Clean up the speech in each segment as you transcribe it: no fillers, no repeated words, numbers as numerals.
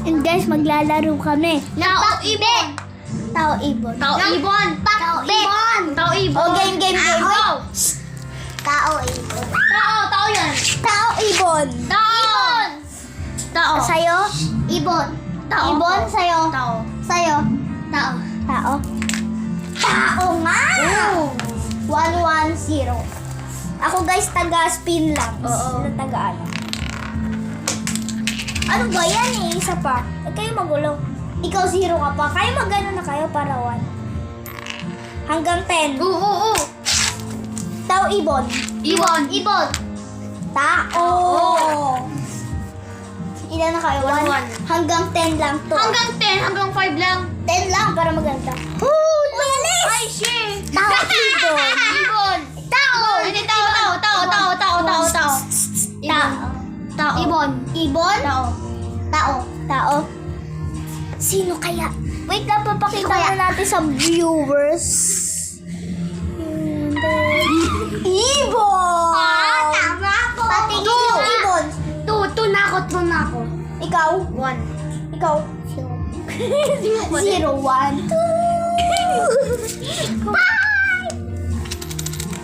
And guys, maglalaro kami. Tao ibon. Tao ibon. Tao ibon. Tao ibon. Tao ibon. Oh, game. Go. Tao ibon. Tao yan. Tao ibon. Tao. Tao. Sa'yo? Ibon. Tao. Ibon, sa'yo. Tao. Sa'yo. Tao. Tao. Tao nga! Oh. 1-1-0. Ako guys, taga-spin lang. Oo. Sila taga-ano. Ano ba yan eh? Isa pa. Kayo magulo. Ikaw 0 ka pa. Kayo mag-ano na kayo para 1. Hanggang 10. Oo. Tao ibon. Ibon. Ibon. Tao. Ilan na kayo? 1-1. Hanggang 10 lang to. Hanggang 10, hanggang 5 lang. 10 lang para maganda. Uyalis! Ay, shit. Tao ibon. Ibon. Tao. Hindi, tao. Tao. Ibon. Ibon? Tao. Tao. Sino kaya? Wait lang, papakita na natin sa viewers. Ibon! Tama ko. Patingin yung ibon. Two na ako. Ikaw? 1. Ikaw? 0, 1, 2.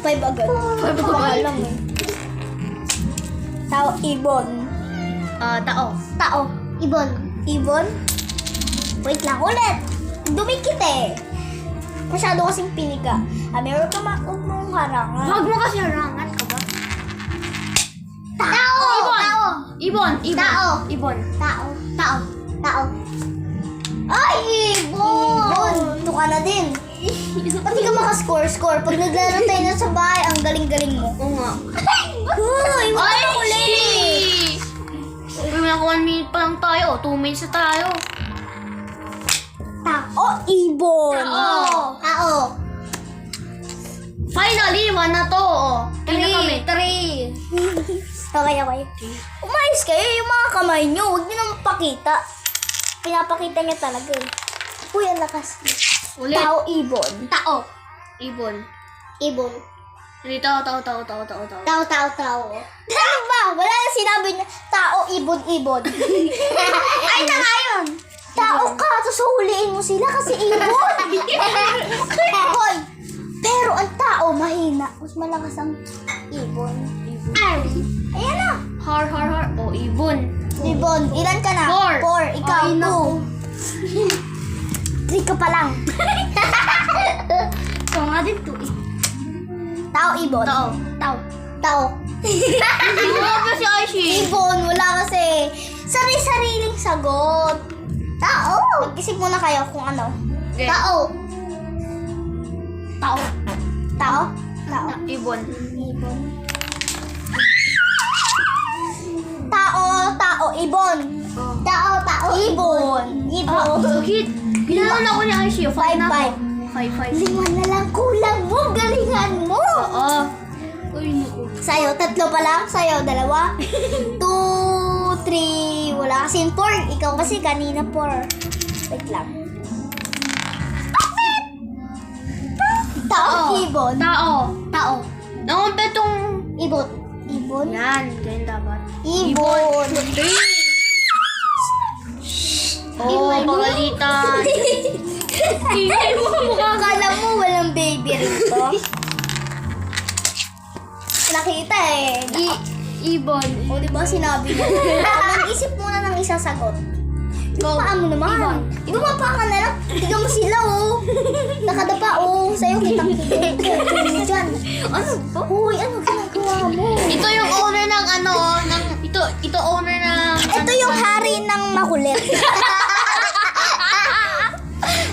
5 agad. 5 agad. Alam eh. Tao, ibon. Tao. Tao. Ibon. Ibon? Wait lang, ulit. Dumikit eh. Masyado kasing piniga. Meron ka huwag mong harangan. Huwag mo kasi harangan ka ba? Tao! Ibon. Tao. Ibon. Tao. Ay, ibon! Ito ka na din. Pati ka makascore. Pag naglaro tayo na sa bahay, ang galing-galing mo. Oo nga. Uy, wala na ulit. Uy, naka 1 minute pa lang tayo. 2 minutes na tayo. Tao, ibon. Tao. Finally, 1 na to. 3 na kami. 3. Okay. Umayos kayo yung mga kamay nyo. Huwag nyo nang pakita. Pinapakita niya talaga eh. Uy, ang lakas. Ulit. Tao, ibon. Tao. Ibon. Ibon. Hindi, tao. Tao. Ano ba? Wala na sinabi niya. Tao, ibon. Ay, na nga yun. Tao ka, tapos huliin mo sila kasi ibon. Hoy, pero ang tao mahina. Mas malakas ang ibon. Ay. Ayan na. Har. Oh, ibon. Ibon, ilan ka na? 4. 4. Ikaw, Ay, 2. naku. 3 ka pa lang. Ikaw nga din to. Tao, ibon. Tao. Hindi mo ba si Aishi? Ibon, wala kasi. Sari-sariling sagot. Tao. Mag-isip muna kayo kung ano. Okay. Tao. Ibon. Ibon. Tao, ibon. Tao, ibon. Bakit? Ginawan ako ni Aishi. 5 na ako. 5. 5 na lang kulang mo. Galingan mo. Oo. Uy, naku. Sa'yo, 3 pa lang. Sa'yo, 2. 2, 3. Wala kasing 4. Ikaw kasi kanina 4. Wait lang. Tao, ibon. Tao. Nangumpet tong... Ibon. Yan. Ganyan dapat. Ibon. Oh, pagalitan. Tingnan mo mukha. Akala mo walang baby rito. Nakita eh. Ibon. O, diba sinabi mo? Mag-isip muna ng isasagot. Paan mo naman. Bumapa ka na lang. Tignan mo sila, oh. Nakadapa, oh. Sa'yo, kitang-kita. Tignan mo dyan. Ano ba? Uy, ano ginagawa mo? Ito yung owner ng ano, ng... Ito owner ng... Ito yung hari ng makulit.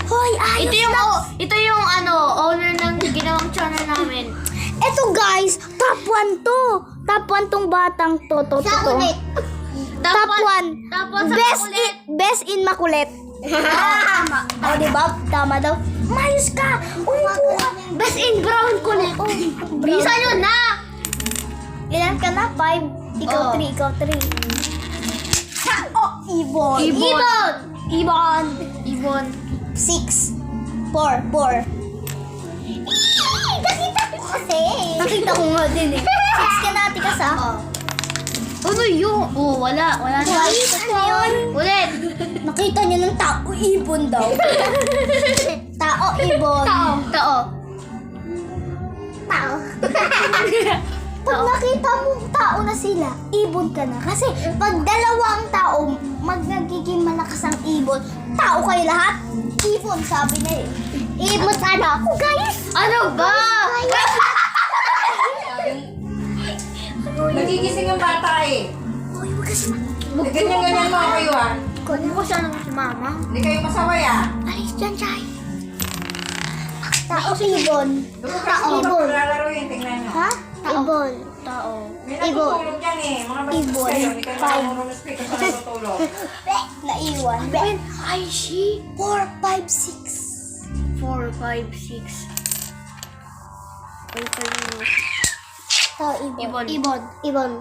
Hoy, ayos na. Ito yung ano, owner ng ginawang channel namin. Ito guys, top 1 to. Top 1 tong batang to. Top 1. Tapos sa makulit. Best in makulit. Tama. O, diba? Tama daw. Mayos ka. Uy, buka. Best in brown kulit. Bisa nyo na! Ilan ka na? 5. Ikaw Oo. 3. Ikaw 3. Ibon. Ibon. 6. 4. Nakita ko kasi. Nakita ko nga din eh. 6 ka natin ka sa. Ano yun? Oh, wala. Wala na. Ano yun? Ulit. Nakita niyo ng tao, ibon daw. Tao, ibon. Tao. Tao. Pag nakita mo tao na sila, ibon ka na. Kasi pag dalawang tao, nagiging malakas ang ibon. Tao kayo lahat. Ibon, sabi na eh. Ibon ano ako, guys. Ano ba? Nagigising yung bata eh. Uy, wag kasi Ganyan-ganyan mo kayo ah. Kunin ko siya ng si mama. Hindi kayo pasaway ah. alis dyan, Chay. Tao, ibon. Doon Tao, kasi ibon. maglalaro yun, tingnan nyo. Ha? Ibon. Tao. May Ibon. natutulog dyan eh. Mga bastos Ibon. kayo. Hindi kayo Five. marunong speak kung saan natutulog. Naiwan. Ay, she. 4, 5, 6. 4, 5, 6. Tao, Ibon. Ibon. Ibon.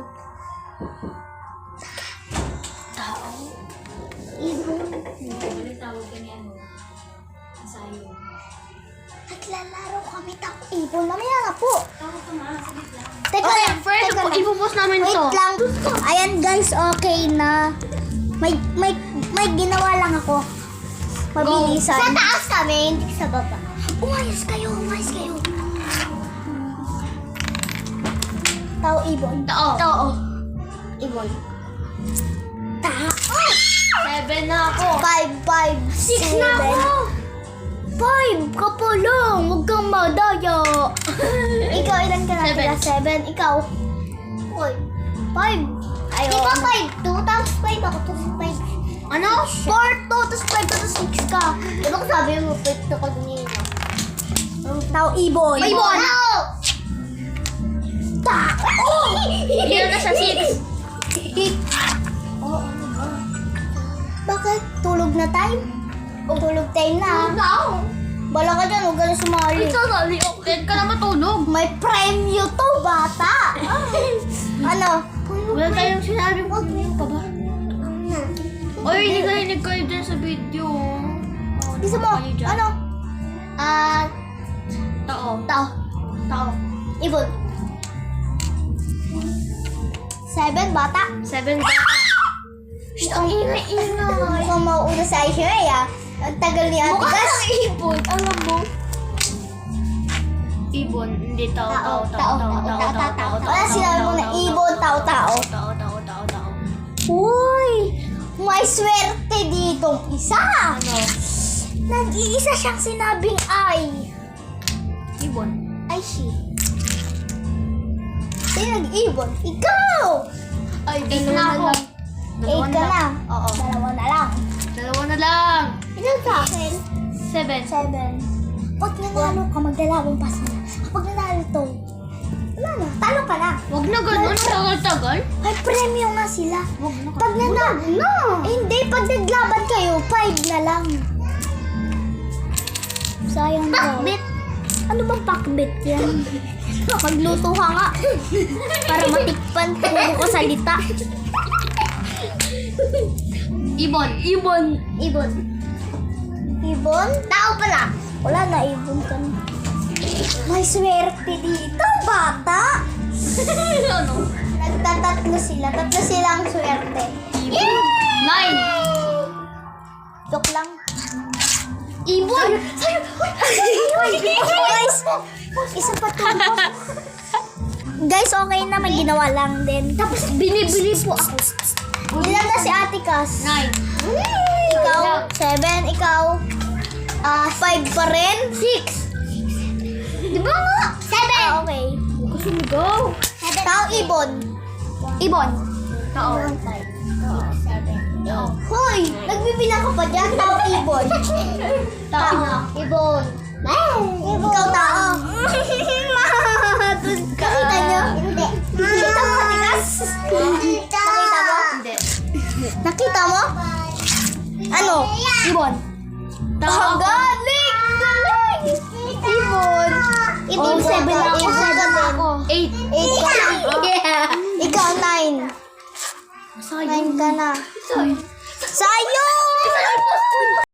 Tao. Ibon. Naglalaro kami tao. Ibon. Mamaya nga po. Teka Okay, lang. friends, Teka lang. ipopost namin Wait to. lang. Ayan guys, okay na. May ginawa lang ako. Mabilisan. Sa taas kami, hindi sa baba. Umayos kayo. Tao, ibon. Tao. Ibon. Tao. 7 na ako. 5, 5, 6 na ako. 5 ka pa lang. Huwag kang madaya. Ikaw, ilan ka na? Seven. 7. Ikaw? 5. Ayaw. Di ba 5? 2 tapos 5 ako. Tapos 5. Ano? 4, 2, tapos 5, tapos 6 ka. Di ba sabi mo 5 to kanina? Tao, ibon. Ibon. Tao. Ilan na sa 6? Oh, ano ba? Bakit? Tulog na time? Tulog time na. Tao. Bala ka dyan, huwag ka na sumali. Sasali ako. Kaya ka na matulog. May premyo to, bata. Ano? Wala tayong sinabi mo. Pa ba? Oy, hindi ka rinig kayo dyan sa video. Gusto mo? Kayo dyan. Ano? Tao. Tao. Ibon. 7, bata. 7 bata. Ang ingay. Mukhang mauuna sa Aishway, ah. Ang tagal ni Ate Gas. Ibon. Alam mo. Ibon. Hindi tao. Wala sinabi mo na ibon, tao. Tao. Uy! May swerte ditong isa. Ano? Nag-iisa siyang sinabing ay. Ibon. Ay, she. Sino nag-ibon? Ikaw! Ay, Eight dalawa na na ako. lang. 8 ka na. Oo. 2 na lang. Dalawa na lang. Ilan sa akin? 7. 7. Pag nanalo ka, magdalawang pass na. Kapag nanalo to, wala na. Talo ka na. Wag na ganun. Tagal-tagal. May premyo nga sila. Wag na. Pag nanalo, eh, hindi. Pag naglaban kayo, 5 na lang. Sayang daw. Pakbit. Ano bang pakbit yan? Magluto ka nga. Para matikpan puro ko salita. Ibon. Ibon? Tao pala. Wala na, ibon ka na. May swerte dito, bata. Ano? Nagtatatlo sila. Tatlo silang swerte. Ibon. 9. Joke lang. Ibon. Guys, isa pa to. Guys, okay na. May ginawa lang din. Tapos binibili po ako. Ilan na si Ate Cas? 9. Ikaw? 7. Ikaw? 5 pa rin? 6. Di ba nga? 7. Okay. Gusto mo go? Tao, ibon. Ibon. Tao. 7. Hoy! Nagbibilang ka pa dyan. Tao, ibon. Tao. Ibon. Ikaw, tao. Nakita niyo? Hindi. Nakita mo, Ate Cas? Nakita mo? Hindi. Nakita mo? Ano? Ibon. Oh, galing! Galing! Ibon. Ibon 7 lang. Ibon 8. 8 ka na. Ikaw 9. Sayang. 9 ka na. Sayang. Sayong!